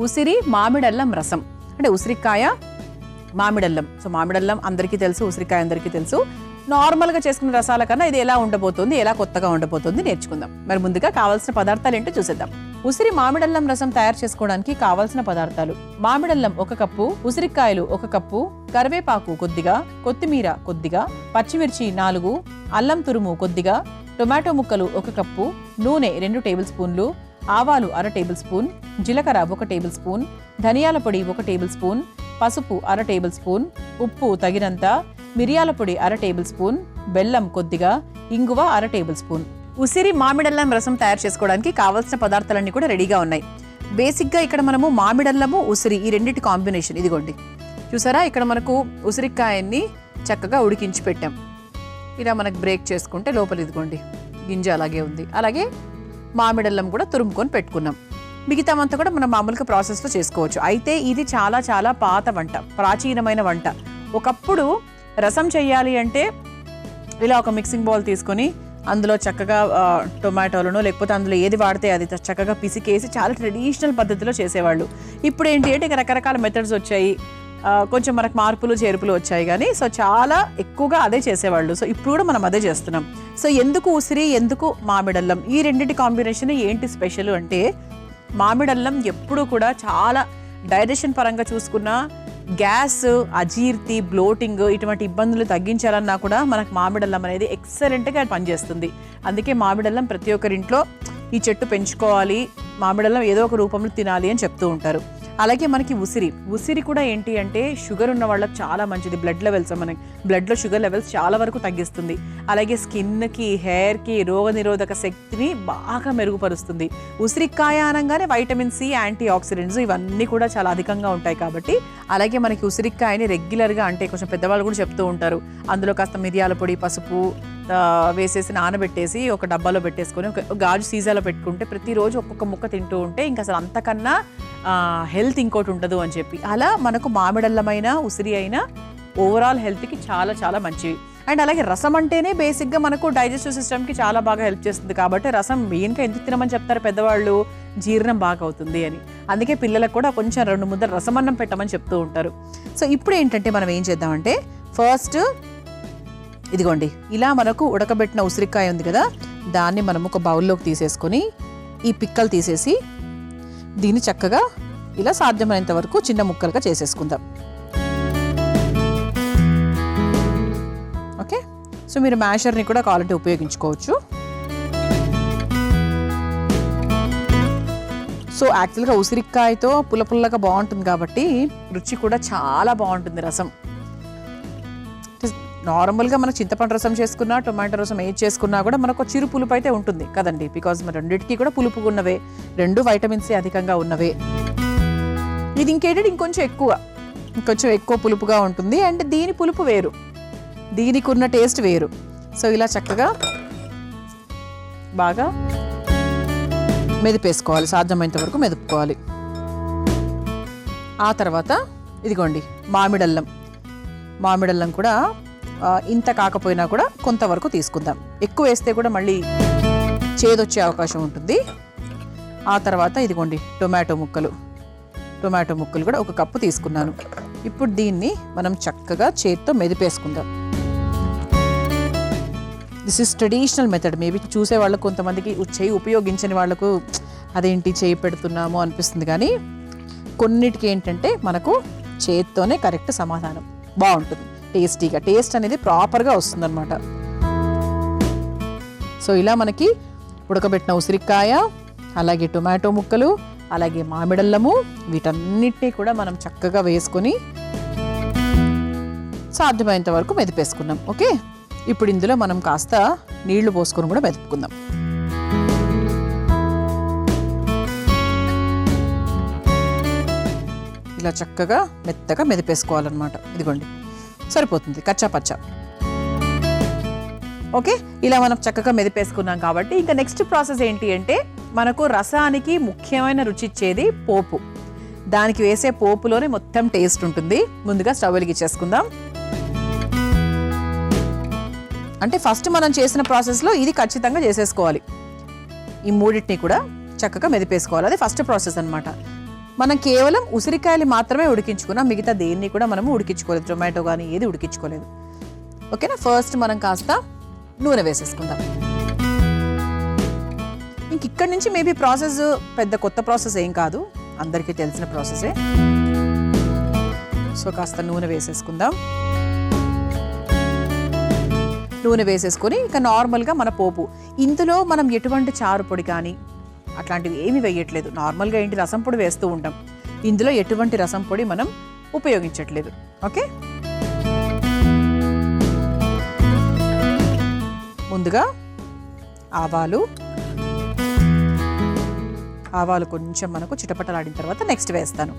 ఉసిరి మామిడల్లం రసం అంటే ఉసిరికాయ మామిడల్లం. సో మామిడల్లం అందరికీ తెలుసు, ఉసిరికాయ అందరికీ తెలుసు. నార్మల్గా చేసుకున్న రసాల కన్నా ఇది ఎలా ఉండబోతుంది, ఎలా కొత్తగా ఉండబోతుంది నేర్చుకుందాం. మరి ముందుగా కావాల్సిన పదార్థాలు ఏంటో చూసేద్దాం. ఉసిరి మామిడల్లం రసం తయారు చేసుకోవడానికి కావాల్సిన పదార్థాలు: మామిడల్లం 1 కప్పు, ఉసిరికాయలు 1 కప్పు, కరివేపాకు కొద్దిగా, కొత్తిమీర కొద్దిగా, పచ్చిమిర్చి 4, అల్లం తురుము కొద్దిగా, టొమాటో ముక్కలు 1 కప్పు, నూనె 2 టేబుల్ స్పూన్లు, ఆవాలు 1/2 టేబుల్ స్పూన్, జీలకర్ర 1 టేబుల్ స్పూన్, ధనియాల పొడి 1 టేబుల్ స్పూన్, పసుపు 1/2 టేబుల్ స్పూన్, ఉప్పు తగినంత, మిరియాల పొడి 1/2 టేబుల్ స్పూన్, బెల్లం కొద్దిగా, ఇంగువ 1/2 టేబుల్ స్పూన్. ఉసిరి మామిడల్లం రసం తయారు చేసుకోవడానికి కావాల్సిన పదార్థాలన్నీ కూడా రెడీగా ఉన్నాయి. బేసిక్గా ఇక్కడ మనము మామిడల్లము ఉసిరి ఈ రెండింటి కాంబినేషన్ ఇదిగోండి. చూసారా, ఇక్కడ మనకు ఉసిరికాయన్ని చక్కగా ఉడికించి పెట్టాం. ఇలా మనకు బ్రేక్ చేసుకుంటే లోపల ఇదిగోండి గింజ అలాగే ఉంది. అలాగే మామిడల్లం కూడా తురుముకొని పెట్టుకున్నాం. మిగతామంతా కూడా మనం మామూలుగా ప్రాసెస్లో చేసుకోవచ్చు. అయితే ఇది చాలా చాలా పాత వంట, ప్రాచీనమైన వంట. ఒకప్పుడు రసం చేయాలి అంటే ఇలా ఒక మిక్సింగ్ బౌల్ తీసుకొని అందులో చక్కగా టొమాటోలను లేకపోతే అందులో ఏది వాడితే అది చక్కగా పిసికేసి చాలా ట్రెడిషనల్ పద్ధతిలో చేసేవాళ్ళు. ఇప్పుడు ఏంటి అంటే ఇక రకరకాల మెథడ్స్ వచ్చాయి, కొంచెం మనకు మార్పులు చేర్పులు వచ్చాయి. కానీ సో చాలా ఎక్కువగా అదే చేసేవాళ్ళు. సో ఇప్పుడు కూడా మనం అదే చేస్తున్నాం. సో ఎందుకు ఉసిరి, ఎందుకు మామిడల్లం, ఈ రెండింటి కాంబినేషన్ ఏంటి స్పెషల్ అంటే, మామిడల్లం ఎప్పుడు కూడా చాలా డైజెషన్ పరంగా చూసుకున్నా గ్యాస్, అజీర్తి, బ్లోటింగ్ ఇటువంటి ఇబ్బందులు తగ్గించాలన్నా కూడా మనకు మామిడల్లం అనేది ఎక్సలెంట్గా పనిచేస్తుంది. అందుకే మామిడల్లం ప్రతి ఒక్కరింట్లో ఈ చెట్టు పెంచుకోవాలి, మామిడల్లం ఏదో ఒక రూపంలో తినాలి అని చెప్తూ ఉంటారు. అలాగే మనకి ఉసిరి కూడా ఏంటి అంటే షుగర్ ఉన్న వాళ్ళకి చాలా మంచిది. బ్లడ్ లెవెల్స్, మనకి బ్లడ్లో షుగర్ లెవెల్స్ చాలా వరకు తగ్గిస్తుంది. అలాగే స్కిన్కి, హెయిర్కి, రోగనిరోధక శక్తిని బాగా మెరుగుపరుస్తుంది. ఉసిరికాయ అనగానే వైటమిన్ సి, యాంటీ ఆక్సిడెంట్స్ ఇవన్నీ కూడా చాలా అధికంగా ఉంటాయి కాబట్టి. అలాగే మనకి ఉసిరికాయని రెగ్యులర్గా అంటే కొంచెం పెద్దవాళ్ళు కూడా చెప్తూ ఉంటారు, అందులో కాస్త మిరియాల పొడి, పసుపు వేసేసి నానబెట్టేసి ఒక డబ్బాలో పెట్టేసుకొని ఒక గాజు సీసాలో పెట్టుకుంటే ప్రతిరోజు ఒక్కొక్క ముక్క తింటూ ఉంటే ఇంకా అసలు అంతకన్నా హెల్త్ ఇంకోటి ఉండదు అని చెప్పి. అలా మనకు మామిడల్లమైన ఉసిరి అయినా ఓవరాల్ హెల్త్కి చాలా చాలా మంచివి. అండ్ అలాగే రసం అంటేనే బేసిక్గా మనకు డైజెస్టివ్ సిస్టమ్కి చాలా బాగా హెల్ప్ చేస్తుంది కాబట్టి రసం మెయిన్గా ఎందుకు తినమని చెప్తారు పెద్దవాళ్ళు, జీర్ణం బాగా అవుతుంది అని. అందుకే పిల్లలకు కూడా కొంచెం 2 ముద్దలు రసమన్నం పెట్టమని చెప్తూ ఉంటారు. సో ఇప్పుడు ఏంటంటే మనం ఏం చేద్దామంటే, ఫస్ట్ ఇదిగోండి ఇలా మనకు ఉడకబెట్టిన ఉసిరికాయ ఉంది కదా, దాన్ని మనం ఒక బౌల్లోకి తీసేసుకొని ఈ పిక్కలు తీసేసి దీన్ని చక్కగా ఇలా సాధ్యమైనంత వరకు చిన్న ముక్కలుగా చేసేసుకుందాం. ఓకే, సో మీరు మ్యాషర్ని కూడా కావాలంటే ఉపయోగించుకోవచ్చు. సో యాక్చువల్గా ఉసిరికాయతో పుల్లగా బాగుంటుంది కాబట్టి రుచి కూడా చాలా బాగుంటుంది రసం. నార్మల్గా మనం చింతపండు రసం చేసుకున్నా, టొమాటో రసం ఏది చేసుకున్నా కూడా మనకు చిరు పులుపు అయితే ఉంటుంది కదండి. బికాజ్ మన రెండింటికి కూడా పులుపు ఉన్నవే, 2 వైటమిన్ సి అధికంగా ఉన్నవే. ఇది ఇంకేంటంటే ఇంకొంచెం ఎక్కువ పులుపుగా ఉంటుంది. అండ్ దీని పులుపు వేరు, దీనికి ఉన్న టేస్ట్ వేరు. సో ఇలా చక్కగా బాగా మెదిపేసుకోవాలి, సాధ్యమైనంత వరకు మెదుపుకోవాలి. ఆ తర్వాత ఇదిగోండి మామిడల్లం కూడా ఇంత కాకపోయినా కూడా కొంతవరకు తీసుకుందాం. ఎక్కువ వేస్తే కూడా మళ్ళీ చేదొచ్చే అవకాశం ఉంటుంది. ఆ తర్వాత ఇదిగోండి టొమాటో ముక్కలు కూడా 1 కప్పు తీసుకున్నాను. ఇప్పుడు దీన్ని మనం చక్కగా చేతితో మెదిపేసుకుందాం. This is traditional method. Maybe చూసే వాళ్ళకు కొంతమందికి చేయి ఉపయోగించని వాళ్ళకు అదేంటి చేయి పెడుతున్నామో అనిపిస్తుంది, కానీ కొన్నిటికి ఏంటంటే మనకు చేతితోనే కరెక్ట్ సమాధానం బాగుంటుంది. టేస్ట్ అనేది ప్రాపర్గా వస్తుందన్నమాట. సో ఇలా మనకి ఉడకబెట్టిన ఉసిరికాయ, అలాగే టొమాటో ముక్కలు, అలాగే మామిడల్లము, వీటన్నిటినీ కూడా మనం చక్కగా వేసుకొని సాధ్యమైనంత వరకు మెదిపేసుకున్నాం. ఓకే, ఇప్పుడు ఇందులో మనం కాస్త నీళ్లు పోసుకొని కూడా మెదుపుకుందాం. ఇలా చక్కగా మెత్తగా మెదిపేసుకోవాలన్నమాట. ఇదిగోండి సరిపోతుంది, కచ్చా పచ్చా. ఓకే, ఇలా మనం చక్కగా మెదిపేసుకున్నాం కాబట్టి ఇంకా నెక్స్ట్ ప్రాసెస్ ఏంటి అంటే, మనకు రసానికి ముఖ్యమైన రుచి ఇచ్చేది పోపు. దానికి వేసే పోపులోనే మొత్తం టేస్ట్ ఉంటుంది. ముందుగా స్టవ్ వెలిగించేసుకుందాం. అంటే ఫస్ట్ మనం చేసిన ప్రాసెస్లో ఇది ఖచ్చితంగా చేసేసుకోవాలి. ఈ మూడింటిని కూడా చక్కగా మెదిపేసుకోవాలి. అది ఫస్ట్ ప్రాసెస్ అనమాట. మనం కేవలం ఉసిరికాయలు మాత్రమే ఉడికించుకున్నాం, మిగతా దేన్ని కూడా మనము ఉడికించుకోలేదు, టొమాటో కానీ ఏది ఉడికించుకోలేదు. ఓకేనా. ఫస్ట్ మనం కాస్త నూనె వేసేసుకుందాం. ఇంక ఇక్కడి నుంచి మేబీ ప్రాసెస్ పెద్ద కొత్త ప్రాసెస్ ఏం కాదు, అందరికీ తెలిసిన ప్రాసెసే. సో కాస్త నూనె వేసేసుకుందాం. నూనె వేసేసుకొని ఇక నార్మల్గా మన పోపు, ఇందులో మనం ఎటువంటి చారు పొడి కానీ అట్లాంటివి ఏమీ వేయట్లేదు. నార్మల్గా ఏంటి రసం పొడి వేస్తూ ఉంటాం, ఇందులో ఎటువంటి రసం పొడి మనం ఉపయోగించట్లేదు. ఓకే. ముందుగా ఆవాలు కొంచెం మనకు చిటపటలాడిన తర్వాత నెక్స్ట్ వేస్తాను.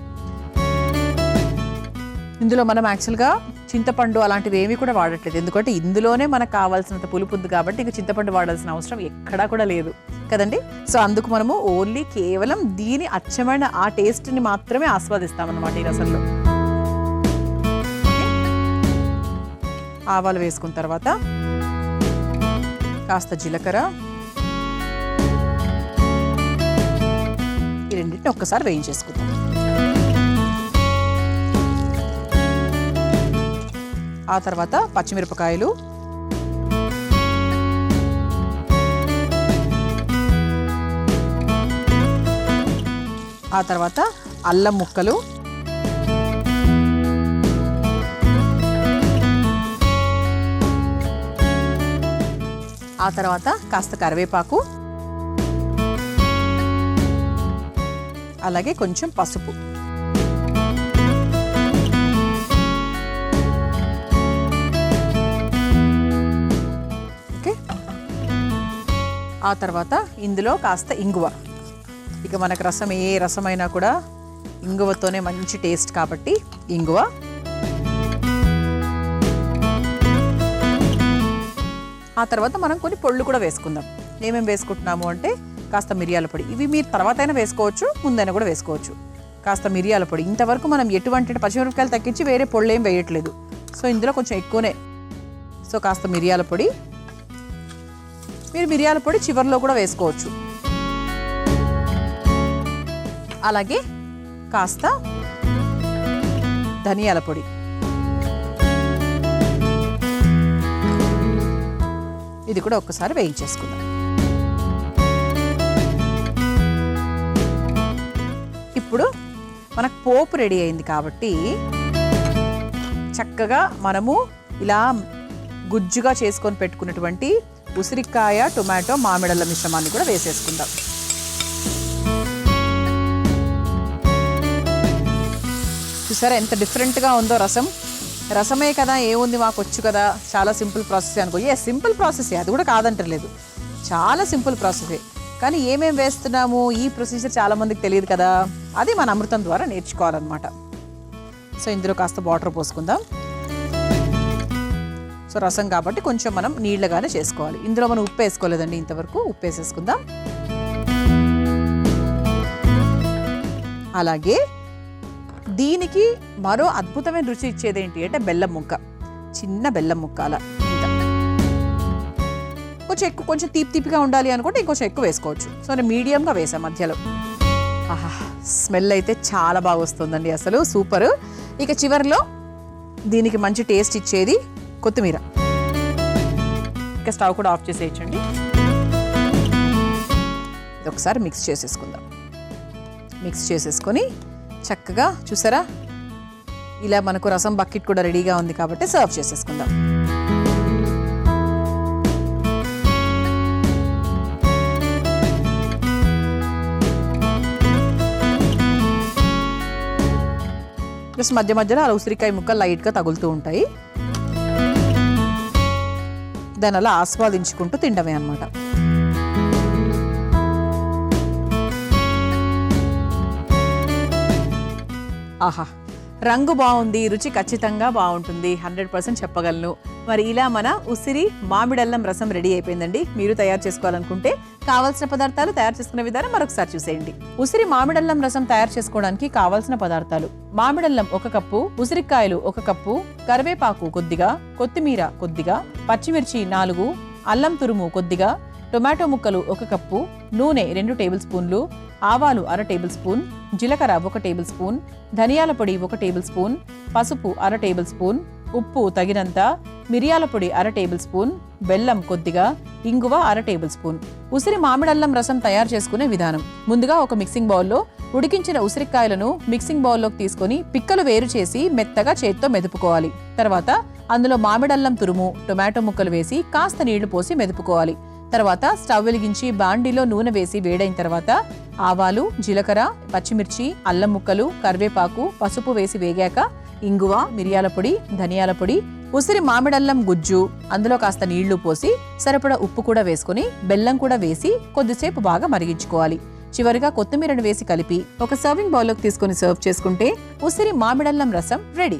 ఇందులో మనం యాక్చువల్గా చింతపండు అలాంటివి ఏమీ కూడా వాడట్లేదు, ఎందుకంటే ఇందులోనే మనకు కావాల్సినంత పులుపు ఉంది కాబట్టి ఇంక చింతపండు వాడాల్సిన అవసరం ఎక్కడా కూడా లేదు కదండి. సో అందుకు మనము ఓన్లీ కేవలం దీని అచ్చమైన ఆ టేస్ట్ని మాత్రమే ఆస్వాదిస్తామన్నమాట ఈ రసంలో. ఆవాలు వేసుకున్న తర్వాత కాస్త జీలకర్ర, ఈ రెండింటిని ఒక్కసారి వేయించేసుకుందాం. ఆ తర్వాత పచ్చిమిరపకాయలు, ఆ తర్వాత అల్లం ముక్కలు, ఆ తర్వాత కాస్త కరివేపాకు, అలాగే కొంచెం పసుపు. ఓకే. ఆ తర్వాత ఇందులో కాస్త ఇంగువ. ఇక మనకు రసం ఏ రసమైనా కూడా ఇంగువతోనే మంచి టేస్ట్ కాబట్టి ఇంగువ. ఆ తర్వాత మనం కొన్ని పొళ్ళు కూడా వేసుకుందాం. ఏమేమి వేసుకుంటున్నాము అంటే కాస్త మిరియాల పొడి, ఇవి మీరు తర్వాత అయినా వేసుకోవచ్చు, ముందైనా కూడా వేసుకోవచ్చు. కాస్త మిరియాల పొడి, ఇంతవరకు మనం ఎటువంటి పచ్చిమిరపకాయలు తగ్గించి వేరే పొళ్ళు ఏం వేయట్లేదు, సో ఇందులో కొంచెం ఎక్కువనే. సో కాస్త మిరియాల పొడి, మీరు మిరియాల పొడి చివరిలో కూడా వేసుకోవచ్చు. అలాగే కాస్త ధనియాల పొడి, ఇది కూడా ఒక్కసారి వేయించేసుకుందాం. ఇప్పుడు మనకు పోపు రెడీ అయింది కాబట్టి చక్కగా మనము ఇలా గుజ్జుగా చేసుకొని పెట్టుకున్నటువంటి ఉసిరికాయ, టొమాటో, మామిడల మిశ్రమాన్ని కూడా వేసేసుకుందాం. చూసారా ఎంత డిఫరెంట్గా ఉందో రసం. రసమే కదా, ఏముంది మాకు వచ్చు కదా, చాలా సింపుల్ ప్రాసెస్ అనుకో. సింపుల్ ప్రాసెసే, అది కూడా కాదంటలేదు, చాలా సింపుల్ ప్రాసెసే. కానీ ఏమేం వేస్తున్నాము ఈ ప్రొసీజర్ చాలామందికి తెలియదు కదా, అది మన అమృతం ద్వారా నేర్చుకోవాలన్నమాట. సో ఇందులో కాస్త వాటర్ పోసుకుందాం. సో రసం కాబట్టి కొంచెం మనం నీళ్ళగానే చేసుకోవాలి. ఇందులో మనం ఉప్పు వేసుకోలేదండి ఇంతవరకు, ఉప్పు వేసేసుకుందాం. అలాగే దీనికి మరో అద్భుతమైన రుచి ఇచ్చేది ఏంటి అంటే బెల్లం ముక్క, చిన్న బెల్లం ముక్క. అలా కొంచెం ఎక్కువ, కొంచెం తీపిగా ఉండాలి అనుకుంటే ఇంకొంచెం ఎక్కువ వేసుకోవచ్చు. సో నేను మీడియంగా వేసాను మధ్యలో. ఆహా, స్మెల్ అయితే చాలా బాగా వస్తుందండి, అసలు సూపర్. ఇక చివరిలో దీనికి మంచి టేస్ట్ ఇచ్చేది కొత్తిమీర. ఇక స్టవ్ కూడా ఆఫ్ చేసేయచ్చండి. ఇది ఒకసారి మిక్స్ చేసేసుకుందాం. మిక్స్ చేసేసుకొని చక్కగా చూసారా, ఇలా మనకు రసం బకెట్ కూడా రెడీగా ఉంది కాబట్టి సర్వ్ చేసేసుకుందాం. జస్ట్ మధ్య మధ్యలో అలా ఉసిరికాయ ముక్కలు లైట్గా తగులుతూ ఉంటాయి, దాని అలా ఆస్వాదించుకుంటూ తినడమే అన్నమాట. ఆహా, రంగు బాగుంది, రుచి ఖచ్చితంగా బాగుంటుంది, 100% చెప్పగలను. మరి ఇలా మన ఉసిరి మామిడల్లం రసం రెడీ అయిపోయిందండి. మీరు తయారు చేసుకోవాలనుకుంటే కావాల్సిన పదార్థాలు, తయారు చేసుకునే విధానం మరొకసారి చూసేయండి. ఉసిరి మామిడల్లం రసం తయారు చేసుకోవడానికి కావాల్సిన పదార్థాలు: మామిడల్లం 1 కప్పు, ఉసిరికాయలు 1 కప్పు, కరివేపాకు కొద్దిగా, కొత్తిమీర కొద్దిగా, పచ్చిమిర్చి 4, అల్లం తురుము కొద్దిగా, టొమాటో ముక్కలు 1 కప్పు, నూనె 2 టేబుల్ స్పూన్లు, ఆవాలు 1/2 టేబుల్ స్పూన్, జీలకర్ర 1 టేబుల్ స్పూన్, ధనియాల పొడి 1 టేబుల్ స్పూన్, పసుపు 1/2 టేబుల్ స్పూన్, ఉప్పు తగినంత, మిరియాల పొడి 1/2 టేబుల్ స్పూన్, బెల్లం కొద్దిగా, ఇంగువ 1/2 టేబుల్ స్పూన్. ఉసిరి మామిడల్లం రసం తయారు చేసుకునే విధానం. ముందుగా ఒక మిక్సింగ్ బౌల్లో ఉడికించిన ఉసిరికాయలను మిక్సింగ్ బౌల్లోకి తీసుకొని పిక్కలు వేరు చేసి మెత్తగా చేత్తో మెదుపుకోవాలి. తర్వాత అందులో మామిడల్లం తురుము, టొమాటో ముక్కలు వేసి కాస్త నీళ్లు పోసి మెదుపుకోవాలి. తర్వాత స్టవ్ వెలిగించి బాండీలో నూనె వేసి వేడైన తర్వాత ఆవాలు, జీలకర్ర, పచ్చిమిర్చి, అల్లం ముక్కలు, కరివేపాకు, పసుపు వేసి వేగాక ఇంగువ, మిరియాల పొడి, ధనియాల పొడి, ఉసిరి మామిడల్లం గుజ్జు, అందులో కాస్త నీళ్లు పోసి సరిపడా ఉప్పు కూడా వేసుకుని బెల్లం కూడా వేసి కొద్దిసేపు బాగా మరిగించుకోవాలి. చివరిగా కొత్తిమీరను వేసి కలిపి ఒక సర్వింగ్ బౌల్లోకి తీసుకొని సర్వ్ చేసుకుంటే ఉసిరి మామిడల్లం రసం రెడీ.